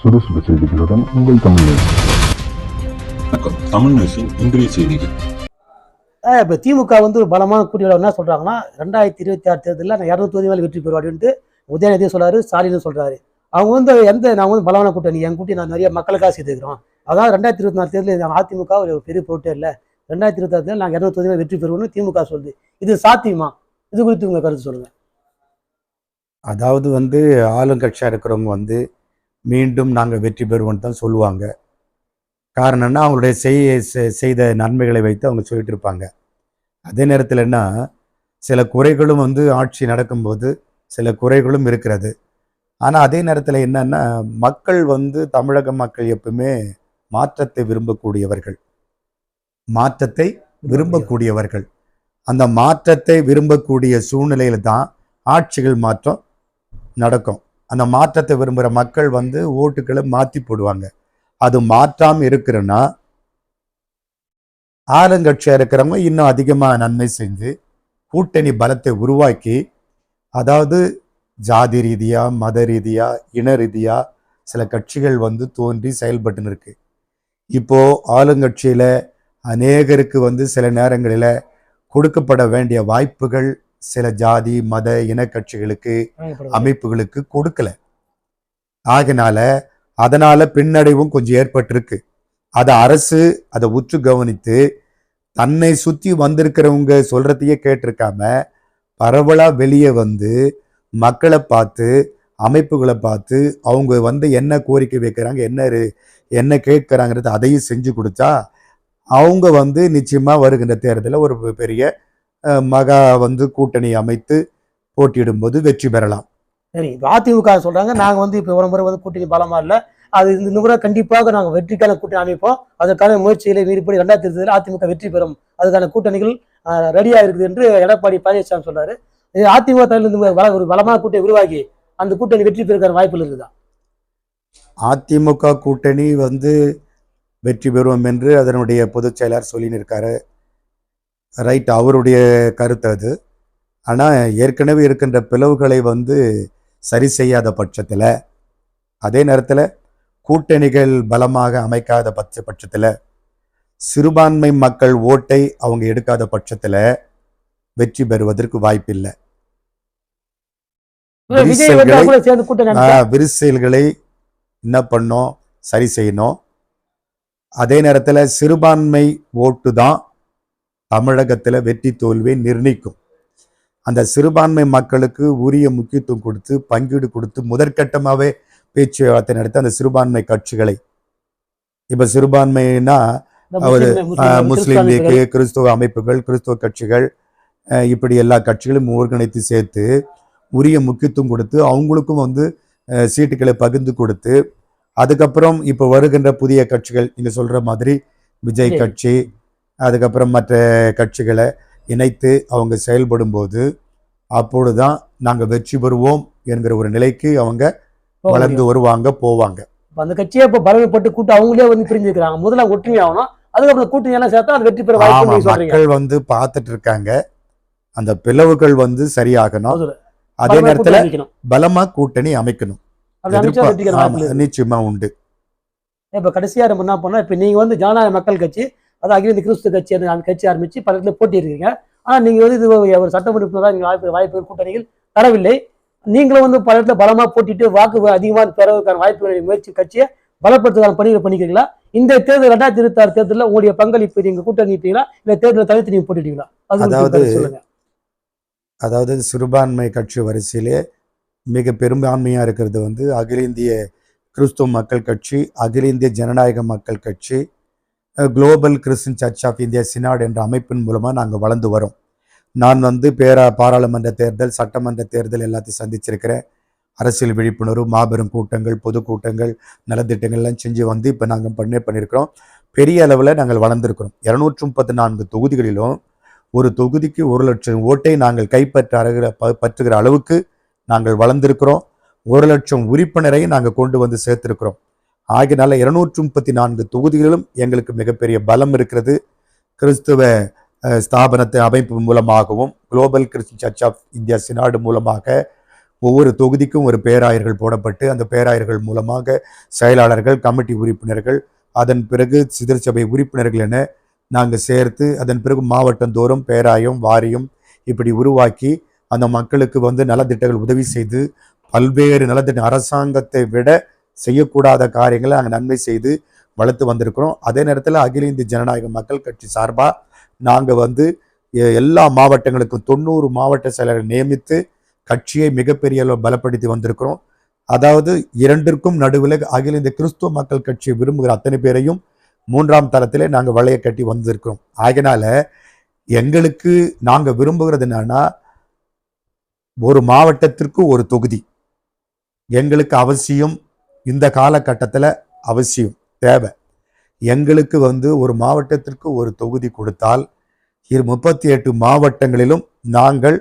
சுறுசுறு செய்திகளுடன் உங்கள் தமிழ் நியூஸ். வணக்கம். தமிழ் நியூஸின் இன்றைய செய்திகள். இப்போ திமுக வந்து பலமான கூட்டியோட என்ன சொல்றாங்கன்னா 2026 தேர்தலில் நான் 200 தொகுதி மேலே வெற்றி பெறுவாடின்ட்டு உதயநிதி சொல்றாரு, ஸ்டாலின் சொல்றாரு. அவங்க வந்து நாங்கள் வந்து பலமான கூட்டணி, என் கூட்டி நான் நிறைய மக்களுக்காக செய்துக்கிறோம். அதாவது 2024 தேர்தலில் அதிமுக ஒரு பெரிய போட்டே இல்லை. 2026 தேர்தலில் நாங்கள் 200 தொகுதி மேலே வெற்றி பெறுவோம்னு திமுக சொல்லுது. இது சாத்தியமா? இது குறித்து உங்க கருத்து சொல்லுங்க. அதாவது ஆளுங்கட்சியாக இருக்கிறவங்க மீண்டும் நாங்கள் வெற்றி பெறுவோம்னு தான் சொல்லுவாங்க. காரணம்னா அவங்களுடைய செய்த நன்மைகளை வைத்து அவங்க சொல்லிட்டு இருப்பாங்க. அதே நேரத்தில் சில குறைகளும் ஆட்சி நடக்கும்போது சில குறைகளும் இருக்கிறது. ஆனால் அதே நேரத்தில் என்னன்னா மக்கள் தமிழக மக்கள் எப்பவுமே மாற்றத்தை விரும்பக்கூடியவர்கள். அந்த மாற்றத்தை விரும்பக்கூடிய சூழ்நிலையில தான் ஆட்சிகள் மாற்றம் நடக்கும். அந்த மாற்றத்தை விரும்புகிற மக்கள் ஓட்டுக்களை மாற்றி போடுவாங்க. அது மாற்றாமல் இருக்கிறன்னா ஆளுங்கட்சியாக இருக்கிறவங்க இன்னும் அதிகமாக நன்மை செஞ்சு கூட்டணி பலத்தை உருவாக்கி, அதாவது ஜாதி ரீதியாக, மத ரீதியாக, இன ரீதியாக சில கட்சிகள் தோன்றி செயல்பட்டுன்னு இருக்கு. இப்போ ஆளுங்கட்சியில் அநேகருக்கு சில நேரங்களில் கொடுக்கப்பட வேண்டிய வாய்ப்புகள் சில ஜாதி மத இன கட்சிகளுக்கு அமைப்புகளுக்கு கொடுக்கல. அதனால பின்னடைவும் கொஞ்சம் ஏற்பட்டிருக்கு. அதை அரசு அதை உற்று கவனித்து தன்னை சுற்றி வந்திருக்கிறவங்க சொல்றதையே கேட்டிருக்காம பரவலா வெளியே மக்களை பார்த்து அமைப்புகளை பார்த்து அவங்க என்ன கோரிக்கை வைக்கிறாங்க, என்ன கேட்கிறாங்கிறது அதையும் செஞ்சு கொடுத்தா அவங்க நிச்சயமா வருகின்ற தேர்தலில் ஒரு பெரிய மகா கூட்டணி அமைத்து போட்டியிடும் போது வெற்றி பெறலாம். சரி, இப்போ அதிமுக சொல்றாங்க நாங்கள் இப்போ ஒரு முறை கூட்டணி பலமா இல்லை, அது இந்த முறை கண்டிப்பாக நாங்கள் வெற்றிக்கான கூட்டணி அமைப்போம், அதற்கான முயற்சிகளை மீறிப்படி 2020 அதிமுக வெற்றி பெறும், அதுக்கான கூட்டணிகள் ரெடியா இருக்குது என்று எடப்பாடி பழனிசாமி சொல்றாரு. அதிமுக தலைவர் ஒரு பலமான கூட்டணி உருவாகி அந்த கூட்டணி வெற்றி பெறுகிற வாய்ப்புகள் இருக்குதா? அதிமுக கூட்டணி வெற்றி பெறுவோம் என்று அதனுடைய பொதுச் செயலாளர் சொல்லின்னு இருக்காரு. ரைட், அவருடைய கருத்து அது. ஆனால் ஏற்கனவே இருக்கின்ற பிளவுகளை சரி செய்யாத பட்சத்தில், அதே நேரத்தில் கூட்டணிகள் பலமாக அமைக்காத பட்சத்தில், சிறுபான்மை மக்கள் ஓட்டை அவங்க எடுக்காத பட்சத்தில் வெற்றி பெறுவதற்கு வாய்ப்பில்லை. விரிசல்களை என்ன பண்ணோம், சரி செய்யணும். அதே நேரத்தில் சிறுபான்மை ஓட்டு தான் தமிழகத்தில் வெற்றி தோல்வியை நிர்ணயிக்கும். அந்த சிறுபான்மை மக்களுக்கு உரிய முக்கியத்துவம் கொடுத்து பங்கீடு கொடுத்து முதற்கட்டமாகவே பேச்சுவார்த்தை நடத்தி அந்த சிறுபான்மை கட்சிகளை, இப்போ சிறுபான்மைனா அவர் முஸ்லீம் லீக்கு, கிறிஸ்துவ அமைப்புகள், கிறிஸ்துவ கட்சிகள், இப்படி எல்லா கட்சிகளும் ஒருங்கிணைத்து சேர்த்து உரிய முக்கியத்துவம் கொடுத்து அவங்களுக்கும் சீட்டுகளை பகிர்ந்து கொடுத்து, அதுக்கப்புறம் இப்போ வருகின்ற புதிய கட்சிகள் நீங்கள் சொல்கிற மாதிரி விஜய் கட்சி, அதுக்கப்புறம் மற்ற கட்சிகளை இணைத்து அவங்க செயல்படும் போது அப்பொழுதுதான் நாங்கள் வெற்றி பெறுவோம் என்கிற ஒரு நிலைக்கு அவங்க வளர்ந்து வருவாங்க, போவாங்க. அந்த கட்சியை இப்போ பலமைப்பட்டு கூட்டு அவங்களே பிரிஞ்சுக்கிறாங்க. முதல்ல ஒற்றுமை ஆகணும், அதுக்கப்புறம் கூட்டணி எல்லாம் சேர்த்தா அது வெற்றி பெற வாய்ப்பு மக்கள் பார்த்துட்டு இருக்காங்க. அந்த பிளவுகள் சரியாகணும். அதே நேரத்தில் பலமா கூட்டணி அமைக்கணும், நிச்சயமா உண்டு. இப்ப கடைசியா நம்ம என்ன பண்ணோம், இப்ப நீங்க ஜனநாயக மக்கள் கட்சி, அது அகில இந்திய கிறிஸ்துவ கட்சி, அந்த கட்சி ஆரம்பிச்சு பக்கத்துல போட்டி இருக்கீங்க. ஆனா நீங்க இது ஒரு சட்டமன்ற வாய்ப்பு கூட்டணிகள் தரவில்லை. நீங்களும் பல இடத்துல பலமா போட்டிட்டு வாக்கு அதிகமாக பெறவதற்கான வாய்ப்புகளை முயற்சி கட்சியை பலப்படுத்துவதற்கான பணிகளை பண்ணிக்கிறீங்களா? இந்த தேர்தல் 2026 தேர்தலில் உங்களுடைய பங்களிப்பு நீங்க கூட்டணி இருப்பீங்களா, இல்ல தேர்தலை தவிர்த்து நீங்க போட்டிட்டீங்களா? அதாவது சிறுபான்மை கட்சி வரிசையிலே மிக பெரும்பான்மையா இருக்கிறது அகில இந்திய கிறிஸ்துவ மக்கள் கட்சி, அகில இந்திய ஜனநாயக மக்கள் கட்சி, global Christian church of India synod என்ற அமைப்பின் மூலமாக நாங்கள் வளர்ந்து வரோம். நான் பாராளுமன்ற தேர்தல், சட்டமன்ற தேர்தல் எல்லாத்தையும் சந்திச்சிருக்கிறேன். அரசியல் விழிப்புணர்வு, மாபெரும் கூட்டங்கள், பொதுக்கூட்டங்கள், நலத்திட்டங்கள்லாம் செஞ்சு இப்போ நாங்கள் பண்ணியிருக்கிறோம். பெரிய அளவில் நாங்கள் வளர்ந்துருக்கிறோம். 234 தொகுதிகளிலும் ஒரு தொகுதிக்கு 1 லட்சம் ஓட்டை நாங்கள் பற்றுகிற அளவுக்கு நாங்கள் வளர்ந்திருக்கிறோம். 1 லட்சம் உறுப்பினரை நாங்கள் கொண்டு சேர்த்திருக்கிறோம். ஆகினால 234 தொகுதிகளிலும் எங்களுக்கு மிகப்பெரிய பலம் இருக்கிறது. கிறிஸ்துவ ஸ்தாபனத்தை அமைப்பு மூலமாகவும், global Christian church of India synod மூலமாக ஒவ்வொரு தொகுதிக்கும் ஒரு பேராயர்கள் போடப்பட்டு அந்த பேராயர்கள் மூலமாக செயலாளர்கள், கமிட்டி உறுப்பினர்கள், அதன் பிறகு சிதற்சபை உறுப்பினர்கள் என நாங்கள் சேர்த்து அதன் பிறகு மாவட்டந்தோறும் பேராயம், வாரியம் இப்படி உருவாக்கி அந்த மக்களுக்கு நலத்திட்டங்கள் உதவி செய்து பல்வேறு நலத்திட்ட அரசாங்கத்தை விட செய்யக்கூடாத காரியங்களை நாங்கள் நன்மை செய்து வளர்த்து வந்திருக்கிறோம். அதே நேரத்தில் அகில இந்திய ஜனநாயக மக்கள் கட்சி சார்பாக நாங்கள் எல்லா மாவட்டங்களுக்கும் 90 மாவட்ட செயலர்கள் நியமித்து கட்சியை மிகப்பெரிய அளவு பலப்படுத்தி வந்திருக்கிறோம். அதாவது இரண்டிற்கும் நடுவில் அகில இந்திய கிறிஸ்துவ மக்கள் கட்சியை விரும்புகிற அத்தனை பேரையும் 3ஆம் தளத்திலே நாங்கள் வளைய கட்டி வந்திருக்கிறோம். ஆகையினால எங்களுக்கு நாங்கள் விரும்புகிறது என்னன்னா, ஒரு மாவட்டத்திற்கு ஒரு தொகுதி எங்களுக்கு அவசியம். இந்த காலகட்டத்தில் அவசியம் தேவை. எங்களுக்கு ஒரு மாவட்டத்திற்கு ஒரு தொகுதி கொடுத்தால் 38 மாவட்டங்களிலும் நாங்கள்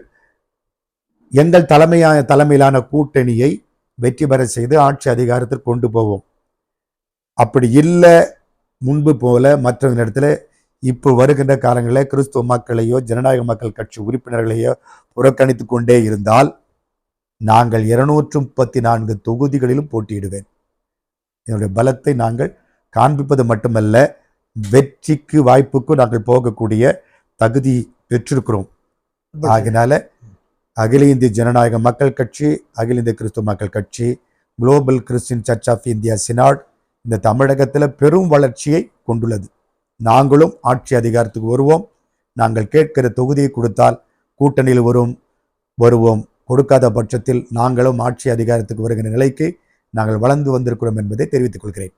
எங்கள் தலைமையிலான கூட்டணியை வெற்றி பெற செய்து ஆட்சி அதிகாரத்திற்கு கொண்டு போவோம். அப்படி இல்லை முன்பு போல மற்ற இடத்துல இப்போ வருகின்ற காலங்களில் கிறிஸ்துவ மக்களையோ ஜனநாயக மக்கள் கட்சி உறுப்பினர்களையோ புறக்கணித்து கொண்டே இருந்தால் நாங்கள் 234 தொகுதிகளிலும் போட்டியிடுவேன். என்னுடைய பலத்தை நாங்கள் காண்பிப்பது மட்டுமல்ல, வெற்றிக்கு வாய்ப்புக்கு நாங்கள் போகக்கூடிய தகுதி பெற்றிருக்கிறோம். ஆகினால அகில இந்திய ஜனநாயக மக்கள் கட்சி, அகில இந்திய கிறிஸ்துவ மக்கள் கட்சி, global Christian church of India synod இந்த தமிழகத்தில் பெரும் வளர்ச்சியை கொண்டுள்ளது. நாங்களும் ஆட்சி அதிகாரத்துக்கு வருவோம். நாங்கள் கேட்கிற தொகுதியை கொடுத்தால் கூட்டணியில் வருவோம். கொடுக்காத பட்சத்தில் நாங்களும் ஆட்சி அதிகாரத்துக்கு வருகிற நிலைக்கு நாங்கள் வளர்ந்து வந்திருக்கிறோம் என்பதை தெரிவித்துக் கொள்கிறேன்.